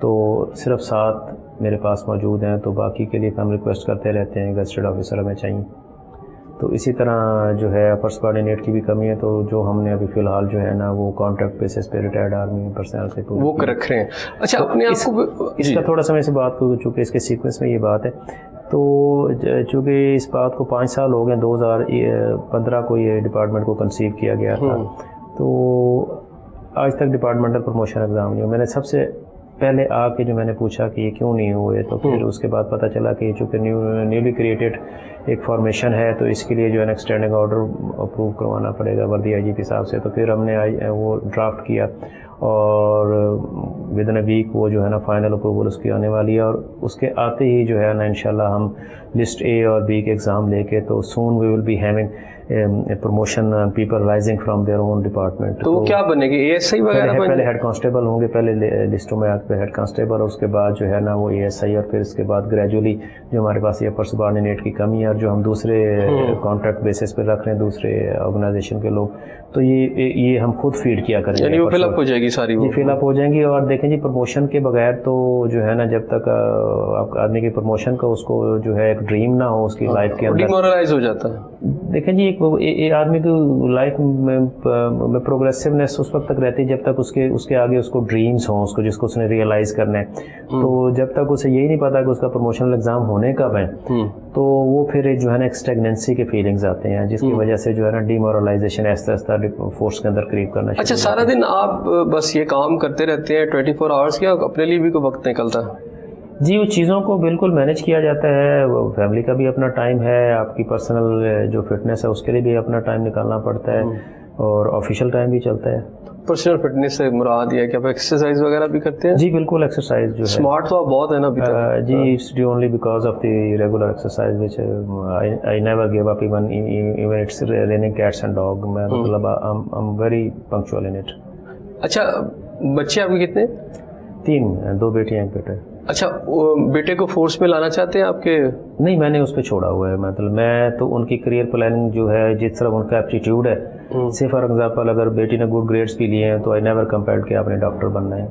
تو صرف 7 میرے پاس موجود ہیں, تو باقی کے لیے ہم ریکویسٹ کرتے رہتے ہیں گزٹڈ آفیسر ہمیں چاہیے. تو اسی طرح جو ہے اپر سبارڈینیٹ کی بھی کمی ہے, تو جو ہم نے ابھی فی الحال جو ہے نا وہ کانٹریکٹ بیسس پہ ریٹائرڈ آرمی پرسنل سے وہ رکھ رہے ہیں. اچھا اپنے آپ کو اس کا تھوڑا سا میں سے بات کروں چونکہ اس کے سیکوینس میں یہ بات ہے, تو چونکہ اس بات کو 5 سال ہو گئے, 2015 کو یہ ڈپارٹمنٹ کو کنسیو کیا گیا تھا, تو آج تک ڈپارٹمنٹل پروموشن ایگزام نہیں ہوا. میں نے سب سے پہلے آ کے جو میں نے پوچھا کہ یہ کیوں نہیں ہوئے, تو پھر اس کے بعد پتہ چلا کہ چونکہ نیولی کریٹڈ ایک فارمیشن ہے تو اس کے لیے جو ہے نا ایکسٹینڈنگ آرڈر اپروو کروانا پڑے گا وردی آئی جی پی صاحب سے. تو پھر ہم نے وہ ڈرافٹ کیا اور ود ان اے ویک وہ جو ہے نا فائنل اپروول اس کی آنے والی ہے, اور اس کے آتے ہی جو ہے نا انشاءاللہ ہم لسٹ اے اور بی کے ایگزام لے کے, تو soon we will be having promotion people rising from their own department. تو کیا بنے گے, اے ایس آئی وغیرہ پہلے ہیڈ کانسٹیبل ہوں گے, پہلے لسٹوں میں آتے ہیڈ کانسٹیبل, اور اس کے بعد جو ہے نا وہ اے ایس آئی, اور پھر اس کے بعد گریجولی جو ہمارے پاس یہ اپر سبارڈینیٹ کی کمی ہے اور جو ہم دوسرے کانٹریکٹ بیسس پہ رکھ رہے ہیں دوسرے آرگنائزیشن کے لوگ, تو یہ ہم خود فیڈ کیا کریں گے. یعنی وہ فل اپ ہو جائے گی ساری, جی فل اپ ہو جائیں گی. اور دیکھیں جی پروموشن کے بغیر تو جو ہے نا جب تک آپ آدمی کی پروموشن کا اس کو جو ہے ایک ڈریم نہ ہو اس کی لائف کے اندر, ڈیمورلائز ہو جاتا ہے. دیکھیں جی ایک آدمی کی لائف میں پروگریسونیس اس وقت تک رہتی ہے جب تک اس کے آگے اس کو ڈریمز ہوں, اس کو جس کو اس نے ریئلائز کرنا ہے. تو جب تک اسے یہی نہیں پتا کہ اس کا پروموشنل ایگزام ہونے کب ہے, تو وہ پھر جو ہے نا ایک اسٹیگننسی کے فیلنگز آتے ہیں جس کی وجہ سے جو ہے نا ڈیمورلائزیشن آہستہ آہستہ فورس کے اندر قریب کرنا. اچھا سارا دن آپ بس یہ کام کرتے رہتے ہیں 24 آورس, کیا اپنے لیے بھی کوئی وقت نکلتا ہے؟ جی وہ چیزوں کو بالکل مینیج کیا جاتا ہے, فیملی کا بھی اپنا ٹائم ہے, آپ کی پرسنل جو فٹنس ہے اس کے لیے بھی اپنا ٹائم نکالنا پڑتا ہے, اور آفیشیل ٹائم بھی چلتا ہے. پرسنل فٹنس سے مراد یہ ہے کہ آپ ایکسرسائز وغیرہ بھی کرتے ہیں؟ جی بالکل, ایکسرسائز جو ہے اسمارٹ تو آپ بہت ہے نا ابھی تک. جی it's only because of the regular exercise which I never gave up even it's raining cats and dog. میں مطلب I am very punctual in it. اچھا بچے آپ کے کتنے؟ 3, 2 بیٹیاں ایک بیٹا ہے. اچھا بیٹے کو فورس میں لانا چاہتے ہیں آپ کے؟ نہیں, میں نے اس پہ چھوڑا ہوا ہے. مطلب میں تو ان کی کریئر پلاننگ جو ہے جس طرح ان کا ایپٹیٹیوڈ ہے, سے فار ایگزامپل اگر بیٹی نے گڈ گریڈس بھی لیے ہیں تو آئی نیور کمپیلڈ کہ آپ نے ڈاکٹر بننا ہے.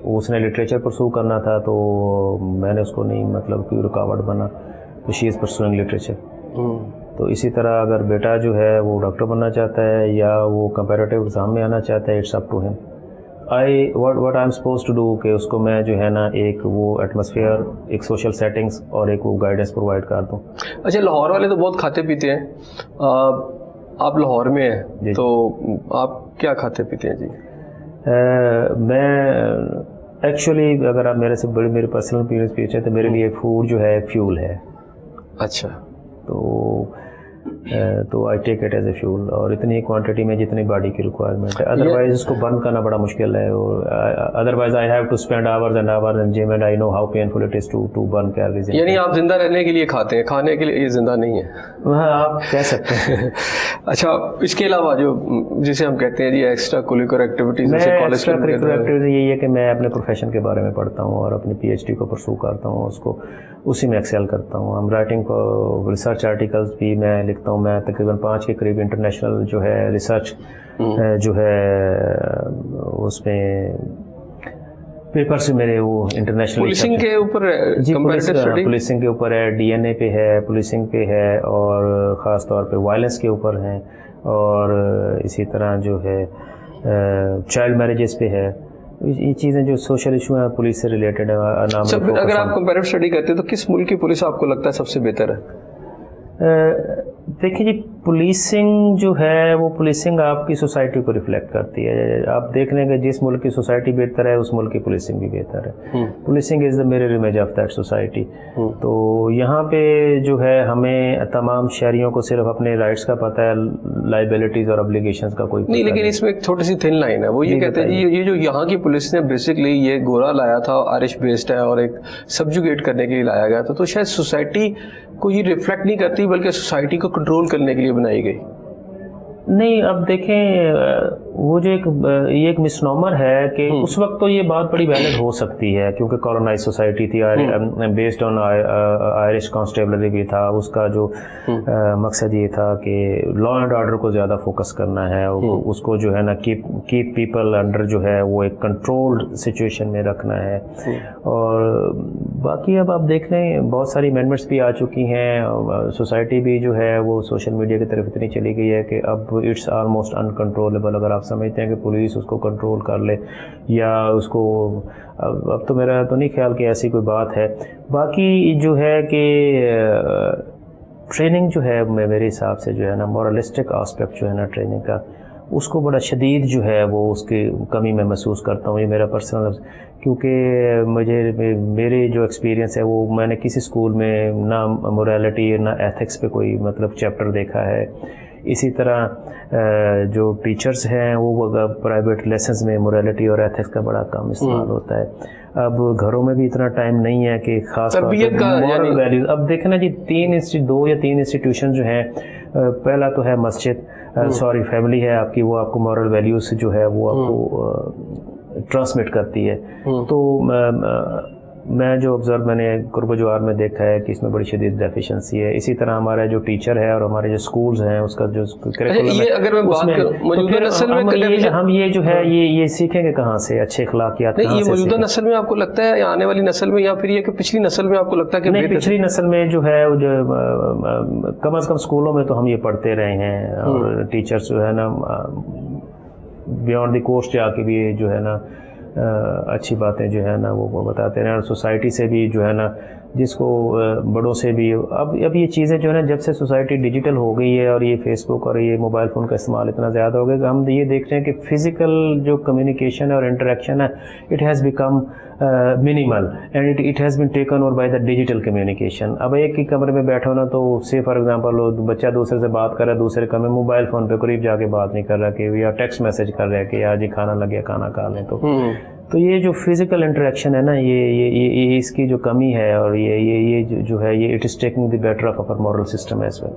اس نے لٹریچر پرسو کرنا تھا تو میں نے اس کو نہیں مطلب کوئی رکاوٹ بنا. تو شی از پرسوئنگ لٹریچر. تو اسی طرح اگر بیٹا جو ہے وہ ڈاکٹر بننا چاہتا ہے یا وہ کمپیریٹیو ایگزام میں آنا چاہتا ہے, اٹس اپ ٹو ہم. What I am supposed to do کہ اس کو میں جو ہے نا ایک وہ ایٹماسفیئر, ایک سوشل سیٹنگس اور ایک وہ گائیڈنس پرووائڈ کر دوں. اچھا, لاہور والے تو بہت کھاتے پیتے ہیں, آپ لاہور میں ہیں تو آپ کیا کھاتے پیتے ہیں؟ جی میں ایکچولی اگر آپ میرے سے میری پرسنل ایکسپیرینس پوچھیں تو میرے لیے فوڈ جو ہے فیول ہے. اچھا, تو I take it as a fuel, اور اتنی کوانٹٹی میں جتنی باڈی کی ریکوائرمنٹ ہے. ادروائز اس کو برن کرنا بڑا مشکل ہے, اور otherwise I have to spend hours and hours in gym and I know how painful it is to burn calories. یعنی آپ زندہ رہنے کے لیے کھاتے ہیں, کھانے کے لیے یہ زندہ نہیں ہے. ہاں, آپ کہہ سکتے ہیں. اچھا, اس کے علاوہ جو جسے ہم کہتے ہیں جی ایکسٹرا کوریکولر ایکٹیویٹیز, ایکسٹرا کوریکولر ایکٹیویٹیز یہی ہے کہ میں اپنے پروفیشن کے بارے میں پڑھتا ہوں اور اپنی پی ایچ ڈی کو پرسو کرتا ہوں, اس کو اسی میں ایکسیل کرتا ہوں. ہم رائٹنگ ریسرچ آرٹیکلز بھی میں لکھتا ہوں. میں تقریباً 5 کے قریب انٹرنیشنل جو ہے ریسرچ جو ہے اس میں پیپرس میرے وہ انٹرنیشنل پولیسنگ کے اوپر, جی پولیسنگ کے اوپر ہے, ڈی این اے پہ ہے, پولیسنگ پہ ہے, اور خاص طور پہ وائلنس کے اوپر ہیں, اور اسی طرح جو ہے چائلڈ میریجز پہ ہے. یہ چیزیں جو سوشل ایشو ہیں پولیس سے ریلیٹڈ ہیں. اگر آپ کمپیریٹیو اسٹڈی کرتے ہیں تو کس ملک کی پولیس آپ کو لگتا ہے سب سے بہتر ہے؟ دیکھیں جی, پولیسنگ جو ہے وہ پولیسنگ آپ کی سوسائٹی کو ریفلیکٹ کرتی ہے. آپ دیکھ لیں کہ جس ملک کی سوسائٹی بہتر ہے اس ملک کی پولیسنگ بھی بہتر ہے. Policing is the mirror image of that society. تو یہاں پہ جو ہے ہمیں تمام شہریوں کو صرف اپنے رائٹس کا پتہ ہے, لائبلٹیز اور ابلیگیشنز کا کوئی نہیں. لیکن اس میں ایک چھوٹی سی تھن لائن ہے, وہ یہ کہتے ہیں جی یہ جو یہاں کی پولیس نے بیسکلی یہ گورا لایا تھا, آئرش بیسڈ ہے, اور ایک سبجوگیٹ کرنے کے لیے لایا گیا تھا, تو شاید سوسائٹی کو یہ ریفلیکٹ نہیں کرتی بلکہ سوسائٹی کو کنٹرول کرنے کے لیے بنائی گئی. نہیں, اب دیکھیں وہ جو یہ ایک مسنومر ہے کہ اس وقت تو یہ بات بڑی ویلڈ ہو سکتی ہے کیونکہ کالونائز سوسائٹی تھی, بیسڈ آن آئرش کانسٹیبلری بھی تھا. اس کا جو مقصد یہ تھا کہ لا اینڈ آرڈر کو زیادہ فوکس کرنا ہے, اس کو جو ہے نا کیپ پیپل انڈر جو ہے وہ ایک کنٹرولڈ سچویشن میں رکھنا ہے. اور باقی اب آپ دیکھ لیں بہت ساری امینڈمنٹس بھی آ چکی ہیں. سوسائٹی بھی جو ہے وہ سوشل میڈیا کی طرف اتنی چلی گئی ہے کہ اب اٹس آلموسٹ انکنٹرولبل. اگر آپ سمجھتے ہیں کہ پولیس اس کو کنٹرول کر لے یا اس کو, اب تو میرا تو نہیں خیال کہ ایسی کوئی بات ہے. باقی جو ہے کہ ٹریننگ جو ہے میرے حساب سے جو ہے نا مورلسٹک آسپیکٹ جو ہے نا ٹریننگ کا, اس کو بڑا شدید جو ہے وہ اس کی کمی میں محسوس کرتا ہوں. یہ میرا پرسنل, کیونکہ میرے جو ایکسپیرینس ہے وہ میں نے کسی اسکول میں نہ مورالٹی نہ ایتھکس پہ کوئی مطلب چیپٹر دیکھا ہے. اسی طرح جو ٹیچرز ہیں وہ پرائیویٹ لیسنز میں مورالٹی اور ایتھکس کا بڑا کم استعمال ہوتا ہے. اب گھروں میں بھی اتنا ٹائم نہیں ہے کہ خاص طور پہ مورل ویلیوز. اب دیکھنا جی 2 یا 3 انسٹیٹیوشن جو ہیں, پہلا تو ہے مسجد, فیملی ہے آپ کی, وہ آپ کو مورل ویلیوز جو ہے وہ آپ کو ٹرانسمٹ کرتی ہے. تو میں جو آبزرو میں نے قرب و جوار میں دیکھا ہے کہ اس میں بڑی شدید ڈیفیشنسی ہے. اسی طرح ہمارا جو ٹیچر ہے اور ہمارے جو سکولز ہیں اس کا جو کریکولم ہے, ہم یہ جو ہے یہ سیکھیں گے کہاں سے, اچھے اخلاقیات کہاں سے؟ یہ موجودہ نسل میں آپ کو لگتا ہے یا آنے والی نسل میں, یا پھر یہ کہ پچھلی نسل میں آپ کو لگتا ہے کہ نہیں, پچھلی نسل میں جو ہے کم از کم اسکولوں میں تو ہم یہ پڑھتے رہے ہیں, اور ٹیچرس جو ہے نا بیانڈ دی کوسٹ جا کے بھی جو ہے نا اچھی باتیں جو ہے نا وہ بتاتے ہیں. اور سوسائٹی سے بھی جو ہے نا, جس کو بڑوں سے بھی, اب یہ چیزیں جو ہے نا جب سے سوسائٹی ڈیجیٹل ہو گئی ہے اور یہ فیس بک اور یہ موبائل فون کا استعمال اتنا زیادہ ہو گیا کہ ہم یہ دیکھ رہے ہیں کہ فزیکل جو کمیونیکیشن اور انٹریکشن ہے it has become minimal and it has been taken over by the digital communication. اب ایک ہی کمرے میں بیٹھے ہونا تو سے فار ایگزامپل بچہ دوسرے سے بات کر رہا ہے, دوسرے کمرے موبائل فون پہ قریب جا کے بات نہیں کر رہا کہ یا ٹیکسٹ میسج کر رہا ہے کہ آج ہی کھانا لگ گیا کھانا کھا لیں. تو یہ جو فزیکل انٹریکشن ہے نا یہ اس کی جو کمی ہے, اور یہ جو ہے یہ it is taking the better of اور مورل سسٹم ایز ویل.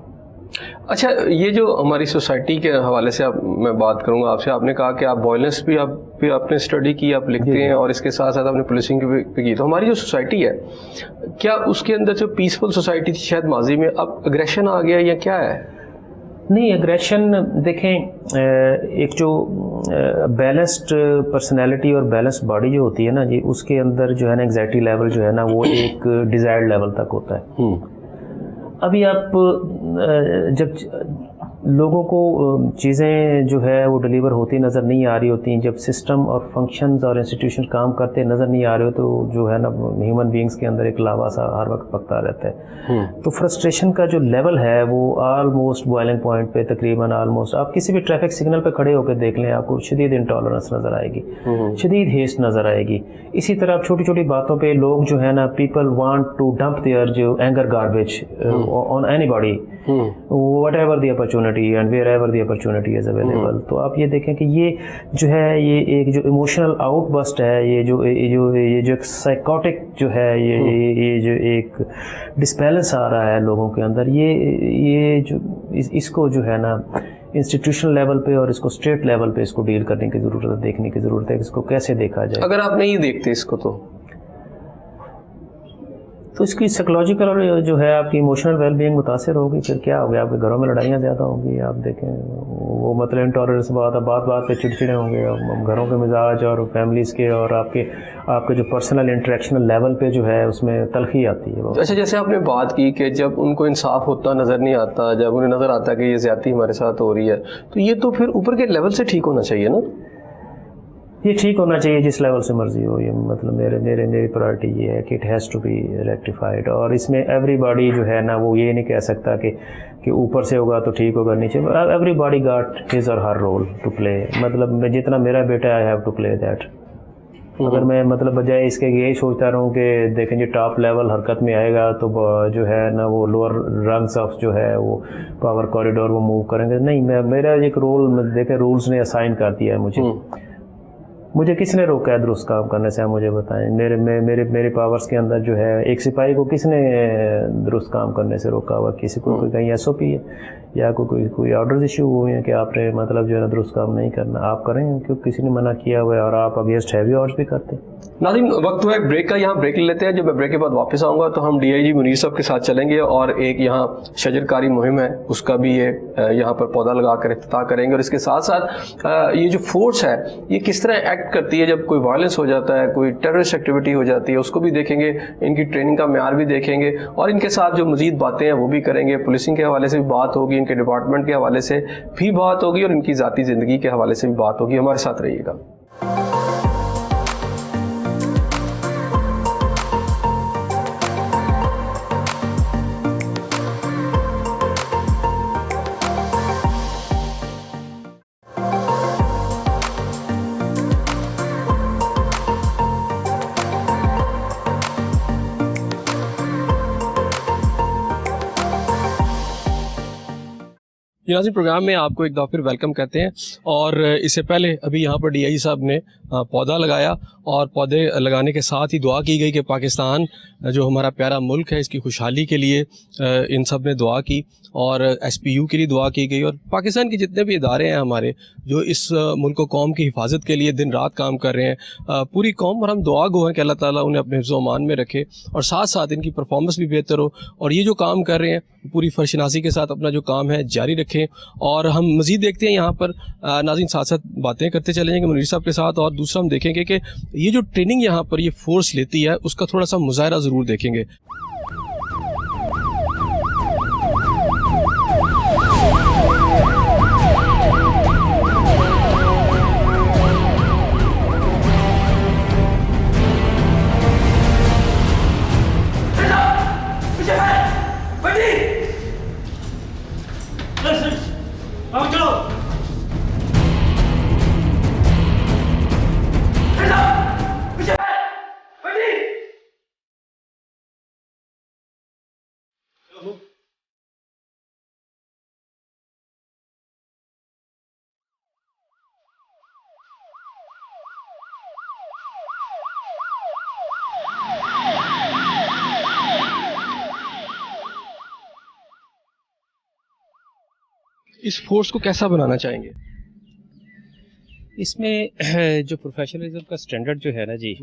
اچھا, یہ جو ہماری سوسائٹی کے حوالے سے میں بات کروں گا آپ سے, آپ نے کہا کہ آپ وائلنس بھی آپ نے اسٹڈی کی, آپ لکھتے ہیں, اور اس کے ساتھ ساتھ آپ نے پولیسنگ بھی کی. تو ہماری جو سوسائٹی ہے کیا اس کے اندر جو پیسفل سوسائٹی تھی شاید ماضی میں, اب اگریشن آ گیا یا کیا ہے؟ نہیں, اگریشن دیکھیں, ایک جو بیلنسڈ پرسنالٹی اور بیلنسڈ باڈی جو ہوتی ہے نا جی, اس کے اندر جو ہے نا انگزائٹی لیول جو ہے نا وہ ایک ڈیزائرڈ لیول تک ہوتا ہے. ابھی آپ جب لوگوں کو چیزیں جو ہے وہ ڈلیور ہوتی نظر نہیں آ رہی ہوتی ہیں، جب سسٹم اور فنکشنز اور انسٹیٹیوشن کام کرتے نظر نہیں آ رہے ہو، تو جو ہے نا ہیومن بینگز کے اندر ایک لاوا سا ہر وقت پکتا رہتا ہے. تو فرسٹریشن کا جو لیول ہے وہ آلموسٹ بوائلنگ پوائنٹ پہ تقریباً آلموسٹ آپ کسی بھی ٹریفک سگنل پہ کھڑے ہو کے دیکھ لیں، آپ کو شدید انٹالرنس نظر آئے گی، شدید ہیسٹ نظر آئے گی. اسی طرح آپ چھوٹی چھوٹی باتوں پہ لوگ جو ہے نا people want to dump their جو anger garbage on anybody whatever the opportunity and wherever the opportunity is available. تو آپ یہ دیکھیں کہ یہ جو ہے یہ ایک جو ایموشنل آؤٹ بسٹ ہے، یہ جو ایک سائیکوٹک جو ہے یہ جو ایک ڈسبیلنس آ رہا ہے لوگوں کے اندر، یہ جو اس کو جو ہے نا انسٹیٹیوشنل لیول پہ اور اس کو اسٹیٹ لیول پہ اس کو ڈیل کرنے کی ضرورت ہے، دیکھنے کی ضرورت ہے کہ اس کو کیسے دیکھا جائے. اگر آپ نہیں دیکھتے اس کو تو اس کی سائیکولوجیکل اور جو ہے آپ کی ایموشنل ویل بینگ متاثر ہوگی. پھر کیا ہوگا، آپ کے گھروں میں لڑائیاں زیادہ ہوں گی. آپ دیکھیں وہ مطلب انٹالرنس بات پہ چڑچڑے ہوں گے، گھروں کے مزاج اور فیملیز کے اور آپ کے جو پرسنل انٹریکشنل لیول پہ جو ہے اس میں تلخی آتی ہے. اچھا، جیسے آپ نے بات کی کہ جب ان کو انصاف ہوتا نظر نہیں آتا، جب انہیں نظر آتا کہ یہ زیادتی ہمارے ساتھ ہو رہی ہے، تو یہ تو پھر اوپر کے لیول سے ٹھیک ہونا چاہیے نا. یہ ٹھیک ہونا چاہیے جس لیول سے مرضی ہو. یہ مطلب میری پرائرٹی یہ ہے کہ it has to be rectified. اور اس میں ایوری باڈی جو ہے نا وہ یہ نہیں کہہ سکتا کہ اوپر سے ہوگا تو ٹھیک ہوگا، نیچے. Every body got his or Hare role to play. مطلب جتنا میرا بیٹا I have to play that. اگر میں مطلب بجائے اس کے یہی سوچتا رہوں کہ دیکھیں جی ٹاپ لیول حرکت میں آئے گا تو جو ہے نا وہ لوور رنگس آف جو ہے وہ پاور کوریڈور وہ موو کریں گے، نہیں. میرا ایک رول دیکھیں رولز نے اسائن کر دیا ہے مجھے کس نے روکا ہے درست کام کرنے سے؟ آپ مجھے بتائیں. میرے پاورز کے اندر جو ہے ایک سپاہی کو کس نے درست کام کرنے سے روکا ہوا؟ کسی کو کہیں ایس او پی ہے یا کوئی آرڈرز ایشو ہوئے ہیں کہ آپ نے مطلب جو ہے نا درست کام نہیں کرنا، آپ کریں کیونکہ کسی نے منع کیا ہوا ہے اور آپ اگینسٹ ہیوی آرڈرز بھی کرتے ہیں. ناظرین، وقت ہوا ہے بریک کا، یہاں بریک لے لیتے ہیں. جب میں بریک کے بعد واپس آؤں گا تو ہم ڈی آئی جی منیر صاحب کے ساتھ چلیں گے اور ایک یہاں شجر کاری مہم ہے اس کا بھی یہ یہاں پر پودا لگا کر افتتاح کریں گے. اور اس کے ساتھ ساتھ یہ جو فورس ہے یہ کس طرح ایکٹ کرتی ہے جب کوئی وائلنس ہو جاتا ہے، کوئی ٹیررسٹ ایکٹیویٹی ہو جاتی ہے، اس کو بھی دیکھیں گے. ان کی ٹریننگ کا معیار بھی دیکھیں گے اور ان کے ساتھ جو مزید باتیں ہیں وہ بھی کریں گے. پولیسنگ کے حوالے سے بھی بات ہوگی، ان کے ڈپارٹمنٹ کے حوالے سے بھی بات ہوگی اور ان کی ذاتی زندگی کے حوالے سے بھی بات ہوگی. ہمارے ساتھ رہیے گا. یہ ناظرین پروگرام میں آپ کو ایک دفعہ پھر ویلکم کہتے ہیں. اور اس سے پہلے ابھی یہاں پر ڈی آئی صاحب نے پودا لگایا اور پودے لگانے کے ساتھ ہی دعا کی گئی کہ پاکستان جو ہمارا پیارا ملک ہے اس کی خوشحالی کے لیے ان سب نے دعا کی اور ایس پی یو کے لیے دعا کی گئی. اور پاکستان کے جتنے بھی ادارے ہیں ہمارے جو اس ملک و قوم کی حفاظت کے لیے دن رات کام کر رہے ہیں، پوری قوم اور ہم دعا گو ہیں کہ اللہ تعالیٰ انہیں اپنے حفظ و امان میں رکھے اور ساتھ ساتھ ان کی پرفارمنس بھی بہتر ہو اور یہ جو کام کر رہے ہیں پوری فرشناسی کے ساتھ اپنا جو کام ہے جاری رکھیں. اور ہم مزید دیکھتے ہیں یہاں پر ناظرین ساتھ ساتھ باتیں کرتے چلیں جائیں گے منیر صاحب کے ساتھ. اور دوسرا ہم دیکھیں گے کہ یہ جو ٹریننگ یہاں پر یہ فورس لیتی ہے اس کا تھوڑا سا مظاہرہ ضرور دیکھیں گے. اس فورس کو کیسا بنانا چاہیں گے؟ اس میں جو پروفیشنلزم کا سٹینڈرڈ جو ہے نا جی،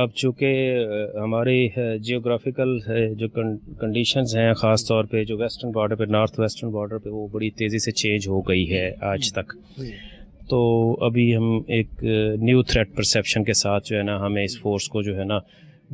اب چونکہ ہماری جیوگرافیکل جو کنڈیشنز ہیں خاص طور پہ جو ویسٹرن بارڈر پہ، نارتھ ویسٹرن بارڈر پہ وہ بڑی تیزی سے چینج ہو گئی ہے آج تک. تو ابھی ہم ایک نیو تھریٹ پرسیپشن کے ساتھ جو ہے نا ہمیں اس فورس کو جو ہے نا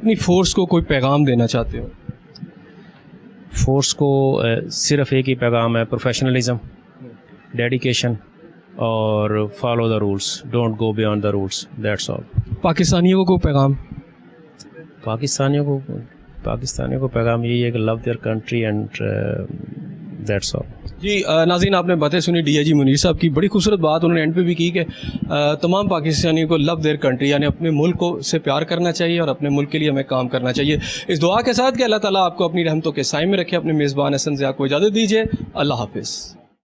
اپنی فورس کو کوئی پیغام دینا چاہتے ہو؟ فورس کو صرف ایک ہی پیغام ہے، پروفیشنلزم، ڈیڈیکیشن اور follow the rules, don't go beyond the rules, that's all. پاکستانیوں کو پیغام؟ پاکستانیوں کو پیغام یہی ہے کہ love their country and that's all. جی ناظرین، آپ نے باتیں سنی ڈی آئی جی منیر صاحب کی. بڑی خوبصورت بات انہوں نے اینڈ پہ بھی کی کہ تمام پاکستانیوں کو لو دیئر کنٹری، یعنی اپنے ملک کو سے پیار کرنا چاہیے اور اپنے ملک کے لیے ہمیں کام کرنا چاہیے. اس دعا کے ساتھ کہ اللہ تعالیٰ آپ کو اپنی رحمتوں کے سائے میں رکھے. اپنے میزبان حسن ضیاء کو اجازت دیجیے. اللہ حافظ.